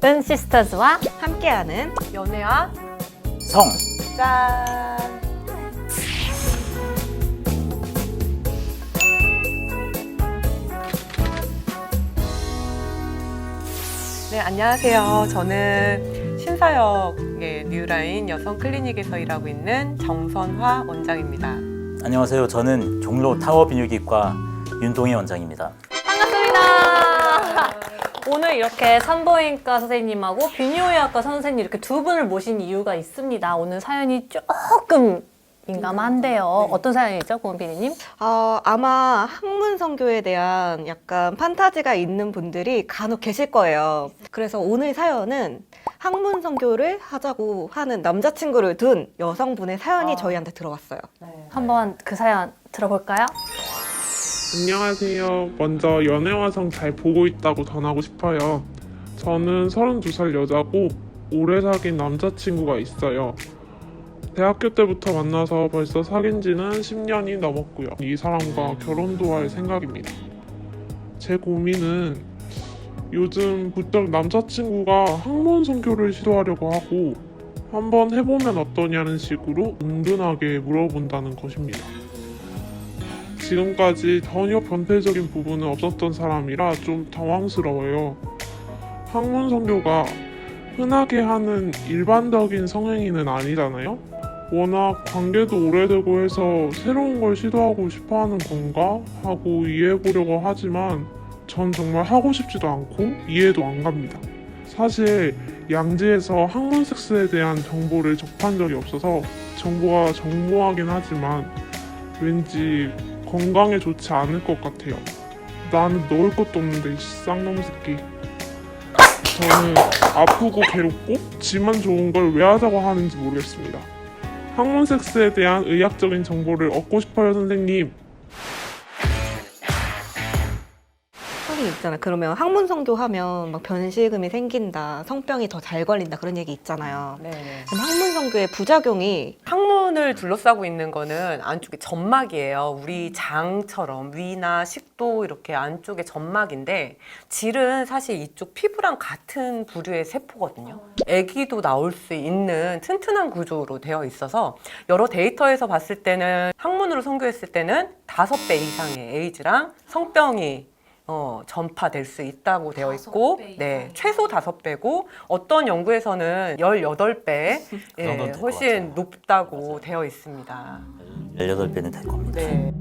은시스터즈와 함께하는 연애와 성. 짠! 네, 안녕하세요. 저는 신사역의 뉴라인 여성 클리닉에서 일하고 있는 정선화 원장입니다. 안녕하세요. 저는 종로 타워 비뇨기과 윤동희 원장입니다. 반갑습니다. 오늘 이렇게 산부인과 선생님하고 비뇨의학과 선생님 이렇게 두 분을 모신 이유가 있습니다. 오늘 사연이 조금 민감한데요. 어떤 사연이죠, 고은비님? 아마 학문 선교에 대한 약간 판타지가 있는 분들이 간혹 계실 거예요. 그래서 오늘 사연은 학문 선교를 하자고 하는 남자친구를 둔 여성분의 사연이 저희한테 들어왔어요. 한번 그 사연 들어볼까요? 안녕하세요. 먼저 연애와성 잘 보고 있다고 전하고 싶어요. 저는 32살 여자고 오래 사귄 남자친구가 있어요. 대학교 때부터 만나서 벌써 사귄 지는 10년이 넘었고요. 이 사람과 결혼도 할 생각입니다. 제 고민은 요즘 부쩍 남자친구가 학문 선교를 시도하려고 하고 한번 해보면 어떠냐는 식으로 은근하게 물어본다는 것입니다. 지금까지 전혀 변태적인 부분은 없었던 사람이라 좀 당황스러워요. 학문 선교가 흔하게 하는 일반적인 성행위는 아니잖아요? 워낙 관계도 오래되고 해서 새로운 걸 시도하고 싶어 하는 건가? 하고 이해해보려고 하지만 전 정말 하고 싶지도 않고 이해도 안 갑니다. 사실 양지에서 학문 섹스에 대한 정보를 접한 적이 없어서 정보가 정모하긴 하지만 왠지 건강에 좋지 않을 것 같아요. 나는 넣을 것도 없는데 이 쌍놈 새끼. 저는 아프고 괴롭고 지만 좋은 걸 왜 하자고 하는지 모르겠습니다. 학문 섹스에 대한 의학적인 정보를 얻고 싶어요, 선생님. 선생님 있잖아요. 그러면 학문 선교 하면 막 변실금이 생긴다, 성병이 더 잘 걸린다 그런 얘기 있잖아요. 네. 그럼 학문 선교의 부작용이 항문을 둘러싸고 있는 거는 안쪽에 점막이에요. 우리 장처럼 위나 식도 이렇게 안쪽에 점막인데 질은 사실 이쪽 피부랑 같은 부류의 세포거든요. 아기도 나올 수 있는 튼튼한 구조로 되어 있어서 여러 데이터에서 봤을 때는 항문으로 선교했을 때는 5배 이상의 에이즈랑 성병이 전파될 수 있다고 되어 있고, 네, 최소 5배고, 어떤 연구에서는 18배, 그 정도는 될것 훨씬 같아요. 높다고 되어 있습니다. 18배는 될 겁니다. 네.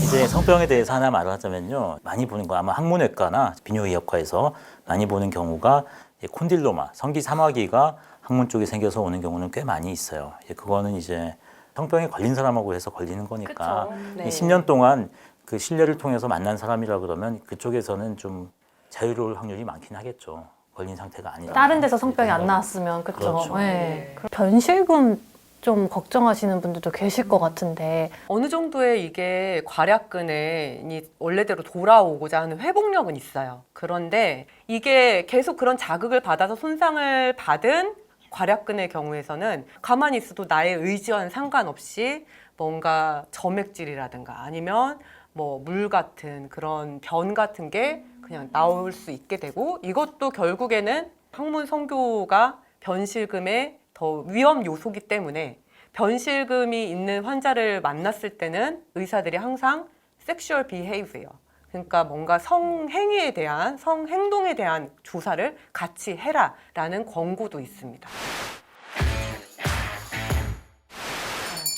이제 성병에 대해서 하나 말을 하자면요. 많이 보는 거 아마 학문외과나 비뇨의학과에서 많이 보는 경우가 콘딜로마, 성기 사마귀가 항문 쪽에 생겨서 오는 경우는 꽤 많이 있어요. 그거는 이제 성병에 걸린 사람하고 해서 걸리는 거니까 네. 10년 동안 그 신뢰를 통해서 만난 사람이라 그러면 그쪽에서는 좀 자유로울 확률이 많긴 하겠죠. 걸린 상태가 아니다. 다른 데서 성병이 안 나왔으면 그렇죠. 그렇죠. 네. 변실금 좀 걱정하시는 분들도 계실 것 같은데 어느 정도의 이게 괄약근이 원래대로 돌아오고자 하는 회복력은 있어요. 그런데 이게 계속 그런 자극을 받아서 손상을 받은 괄약근의 경우에서는 가만히 있어도 나의 의지와는 상관없이 뭔가 점액질이라든가 아니면 뭐 물 같은 그런 변 같은 게 그냥 나올 수 있게 되고, 이것도 결국에는 항문 성교가 변실금의 더 위험 요소기 때문에 변실금이 있는 환자를 만났을 때는 의사들이 항상 섹슈얼 비헤이비어, 그러니까 뭔가 성행위에 대한, 성행동에 대한 조사를 같이 해라라는 권고도 있습니다.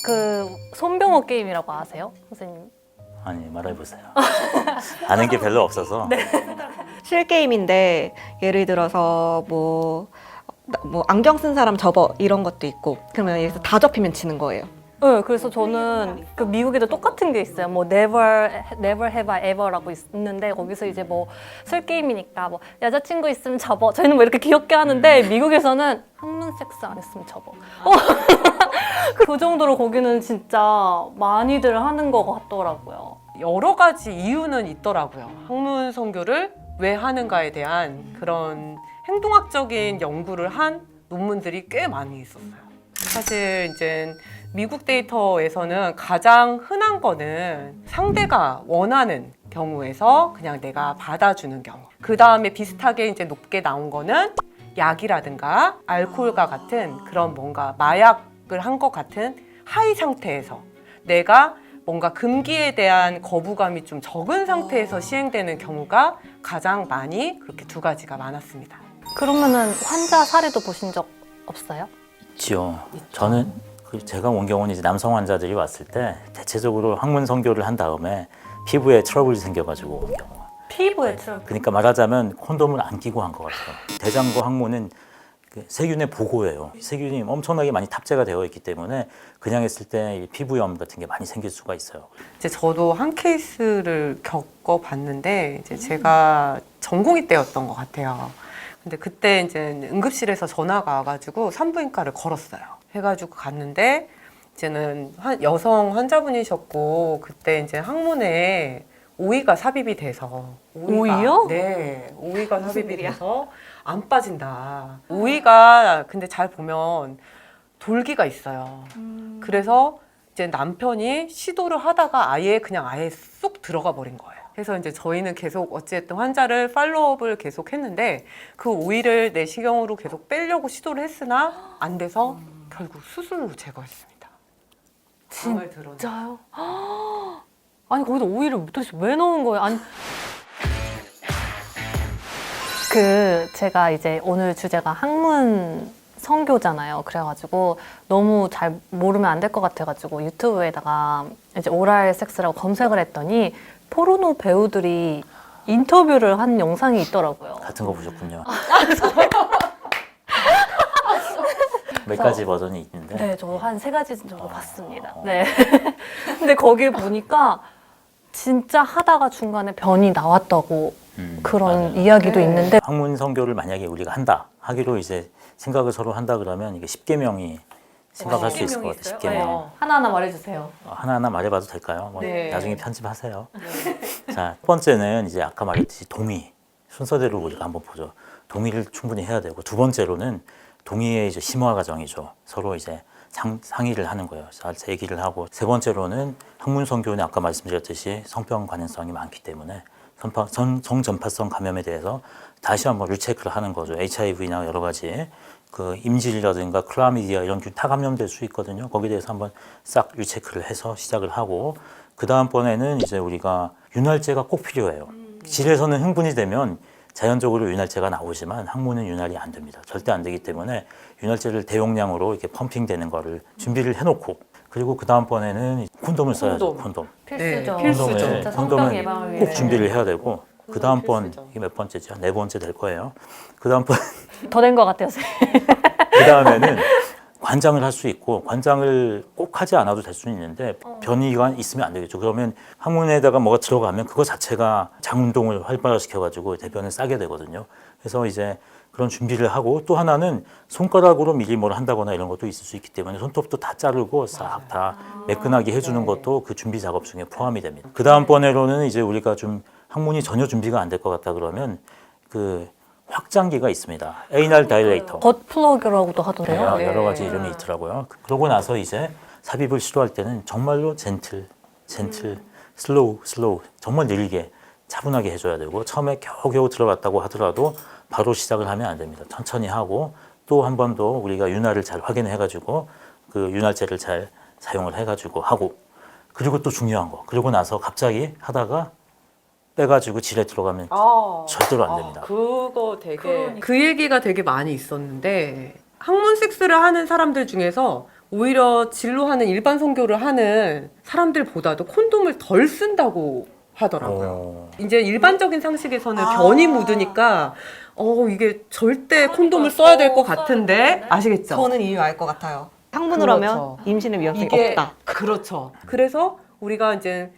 그 손병호 게임이라고 아세요, 선생님? 아니, 말해보세요. 아는 게 별로 없어서. 실게임인데 예를 들어서 뭐 안경 쓴 사람 접어 이런 것도 있고 그러면 여기서 다 접히면 지는 거예요. 네, 그래서 저는 그 미국에도 똑같은 게 있어요. 뭐 never have I ever라고 있는데 거기서 이제 뭐 술 게임이니까 뭐 여자친구 있으면 접어. 저희는 뭐 이렇게 귀엽게 하는데 미국에서는 학문 섹스 안 했으면 접어. 그 정도로 거기는 진짜 많이들 하는 것 같더라고요. 여러 가지 이유는 있더라고요. 학문 선교를 왜 하는가에 대한 그런 행동학적인 연구를 한 논문들이 꽤 많이 있었어요. 사실 이제 미국 데이터에서는 가장 흔한 거는 상대가 원하는 경우에서 그냥 내가 받아주는 경우. 그 다음에 비슷하게 이제 높게 나온 거는 약이라든가 알코올과 같은 그런 뭔가 마약을 한 것 같은 하이 상태에서 내가 뭔가 금기에 대한 거부감이 좀 적은 상태에서 시행되는 경우가 가장 많이 그렇게 두 가지가 많았습니다. 그러면은 환자 사례도 보신 적 없어요? 있지요. 저는 제가 온 경우는 이제 남성 환자들이 왔을 때 대체적으로 항문 성교를 한 다음에 피부에 트러블이 생겨가지고 온 경우. 피부에 트러블. 그러니까 말하자면 콘돔을 안 끼고 한 것 같아요. 대장과 항문은 그 세균의 보고예요. 세균이 엄청나게 많이 탑재가 되어 있기 때문에 그냥 했을 때 피부염 같은 게 많이 생길 수가 있어요. 이제 저도 한 케이스를 겪어봤는데 이제 제가 전공의 때였던 것 같아요. 근데 그때 이제 응급실에서 전화가 와가지고 산부인과를 걸었어요. 해가지고 갔는데 이제는 여성 환자분이셨고 그때 이제 항문에 오이가 삽입이 돼서 오이요? 네, 오이가 삽입이 돼서 안 빠진다. 오이가 근데 잘 보면 돌기가 있어요. 그래서 이제 남편이 시도를 하다가 아예 쏙 들어가 버린 거예요. 그래서 이제 저희는 계속 어찌됐든 환자를 팔로우업을 계속 했는데 그 오이를 내시경으로 계속 빼려고 시도를 했으나 안 돼서 결국 수술로 제거했습니다. 마음을 드러내. 진짜요? 아니 거기다 오이를 도대체 왜 넣은 거예요? 아니 제가 이제 오늘 주제가 학문 성교잖아요. 그래가지고 너무 잘 모르면 안 될 것 같아가지고 유튜브에다가 이제 오랄 섹스라고 검색을 했더니 포르노 배우들이 인터뷰를 한 영상이 있더라고요. 같은 거 보셨군요. 몇 가지 버전이 있는데 네, 저 한 3가지 정도 봤습니다. 네. 근데 거길 보니까 진짜 하다가 중간에 변이 나왔다고 그런 맞아요. 이야기도 네. 있는데 항문 성교를 만약에 우리가 하기로 이제 생각을 서로 한다 그러면 이게 10계명이 생각할 수 있을 것 같아요. 10계명. 하나하나 말해주세요. 하나하나 말해봐도 될까요? 뭐 네. 나중에 편집하세요. 자, 첫 번째는 이제 아까 말했듯이 동의. 순서대로 우리가 한번 보죠. 동의를 충분히 해야 되고 두 번째로는 동의의 이제 심화 과정이죠. 서로 이제 상의를 하는 거예요. 잘 얘기를 하고 세 번째로는 항문 성교는 아까 말씀드렸듯이 성병 가능성이 많기 때문에 성전파성 감염에 대해서 다시 한번 리체크를 하는 거죠. HIV나 여러 가지 그 임질이라든가 클라미디아 이런 타 감염될 수 있거든요. 거기에 대해서 한번 싹 리체크를 해서 시작을 하고 그 다음번에는 이제 우리가 윤활제가 꼭 필요해요. 질에서는 흥분이 되면 자연적으로 윤활제가 나오지만 항문은 윤활이 안 됩니다. 절대 안 되기 때문에 윤활제를 대용량으로 이렇게 펌핑되는 거를 준비를 해놓고 그리고 그 다음번에는 콘돔을 써야죠. 콘돔. 필수죠. 네, 필수죠. 진짜 성병 예방을 위해 꼭 준비를 해야 되고 그 다음번 필수죠. 이게 몇 번째죠? 4번째 될 거예요. 그 다음번 더 된 것 같아요. 그 다음에는 관장을 할 수 있고 관장을 꼭 하지 않아도 될 수는 있는데 변이가 있으면 안 되겠죠. 그러면 항문에다가 뭐가 들어가면 그거 자체가 장운동을 활발화시켜가지고 대변을 싸게 되거든요. 그래서 이제 그런 준비를 하고 또 하나는 손가락으로 미리 뭘 한다거나 이런 것도 있을 수 있기 때문에 손톱도 다 자르고 싹 다 매끈하게 해주는 것도 그 준비 작업 중에 포함이 됩니다. 그 다음번에로는 이제 우리가 좀 항문이 전혀 준비가 안 될 것 같다 그러면 그 확장기가 있습니다. 에이날 다일레이터. 겉플러그라고도 하던데요. 네. 여러 가지 이름이 있더라고요. 그러고 나서 이제 삽입을 시도할 때는 정말로 젠틀, 슬로우, 정말 느리게 차분하게 해줘야 되고 처음에 겨우겨우 들어갔다고 하더라도 바로 시작을 하면 안 됩니다. 천천히 하고 또 한 번 더 우리가 윤활을 잘 확인해가지고 그 윤활제를 잘 사용을 해가지고 하고 그리고 또 중요한 거 그러고 나서 갑자기 하다가 빼가지고 질에 들어가면 절대로 안 됩니다. 그거 되게 그 얘기가 되게 많이 있었는데 항문 섹스를 하는 사람들 중에서 오히려 진로 하는 일반 성교를 하는 사람들보다도 콘돔을 덜 쓴다고 하더라고요. 이제 일반적인 상식에서는 변이 묻으니까 이게 절대 콘돔을 써야 될 것 같은데 아시겠죠? 저는 이유 알 것 같아요. 항문으로 하면 그렇죠. 임신의 위험성이 없다. 그렇죠. 그래서 우리가 이제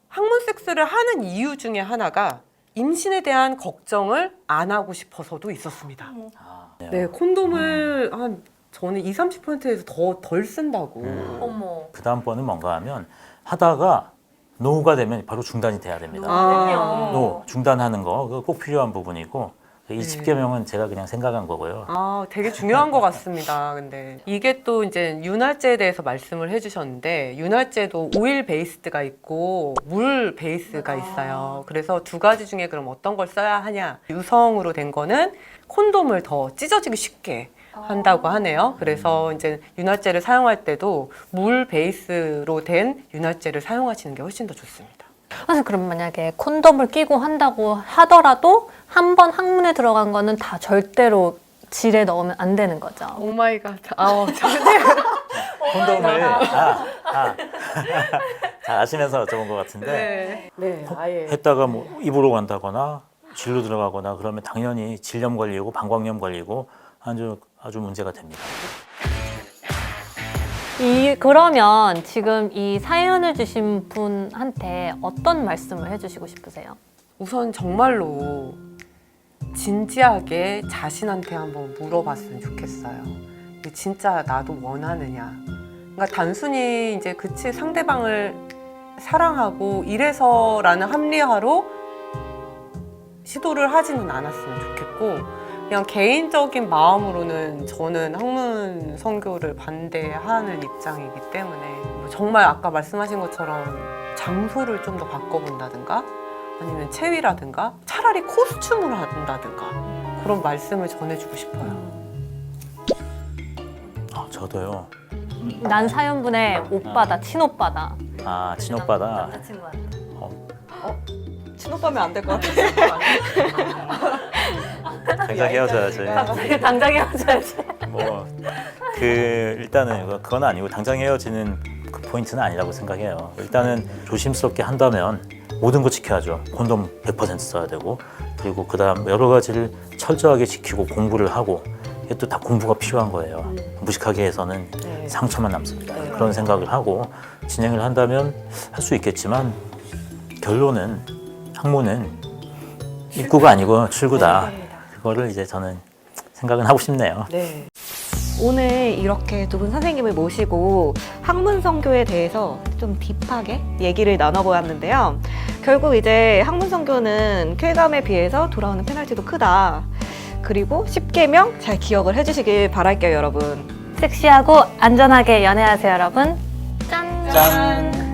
항문 섹스를 하는 이유 중에 하나가 임신에 대한 걱정을 안 하고 싶어서도 있었습니다. 네, 콘돔을 한 저는 20-30%에서 덜 쓴다고. 어머. 그 다음번은 뭔가 하면 하다가 노후가 되면 바로 중단이 돼야 됩니다. 아. 노후, 중단하는 거 그거 꼭 필요한 부분이고 이 네. 10개명은 제가 그냥 생각한 거고요. 아, 되게 중요한 것 같습니다. 근데 이게 또 이제 윤활제에 대해서 말씀을 해주셨는데 윤활제도 오일 베이스드가 있고 물 베이스가 있어요. 그래서 두 가지 중에 그럼 어떤 걸 써야 하냐? 유성으로 된 거는 콘돔을 더 찢어지기 쉽게 한다고 하네요. 그래서 이제 윤활제를 사용할 때도 물 베이스로 된 윤활제를 사용하시는 게 훨씬 더 좋습니다. 사실 그럼 만약에 콘돔을 끼고 한다고 하더라도 한 번 항문에 들어간 거는 다 절대로 질에 넣으면 안 되는 거죠. 오 마이 갓. 절대. 콘돔을 잘 아시면서 여쭤본 것 같은데 네, 아예. 했다가 뭐 입으로 간다거나 질로 들어가거나 그러면 당연히 질염 걸리고 방광염 걸리고 아주 문제가 됩니다. 그러면 지금 이 사연을 주신 분한테 어떤 말씀을 해주시고 싶으세요? 우선 정말로 진지하게 자신한테 한번 물어봤으면 좋겠어요. 이게 진짜 나도 원하느냐. 그러니까 단순히 이제 그치 상대방을 사랑하고 이래서라는 합리화로 시도를 하지는 않았으면 좋겠고 그냥 개인적인 마음으로는 저는 학문 선교를 반대하는 입장이기 때문에 정말 아까 말씀하신 것처럼 장소를 좀 더 바꿔본다든가 아니면 체위라든가 차라리 코스튬을 한다든가 그런 말씀을 전해주고 싶어요. 저도요. 난 사연분의 오빠다, 친오빠다. 친오빠다. 남자친구한테. 친오빠면 안 될 것 같아. 당장 헤어져야지. 당장 헤어져야지. 일단은 그건 아니고 당장 헤어지는 그 포인트는 아니라고 생각해요. 일단은 조심스럽게 한다면 모든 거 지켜야죠. 콘돔 100% 써야 되고 그리고 그다음 여러 가지를 철저하게 지키고 공부를 하고 이게 또 다 공부가 필요한 거예요. 무식하게 해서는 상처만 남습니다. 그런 생각을 하고 진행을 한다면 할 수 있겠지만 결론은 학문은 입구가 아니고 출구다. 그거를 이제 저는 생각은 하고 싶네요. 네. 오늘 이렇게 두 분 선생님을 모시고 학문선교에 대해서 좀 딥하게 얘기를 나눠보았는데요. 결국 이제 학문선교는 쾌감에 비해서 돌아오는 페널티도 크다. 그리고 10계명 잘 기억을 해주시길 바랄게요, 여러분. 섹시하고 안전하게 연애하세요, 여러분. 짠! 짠!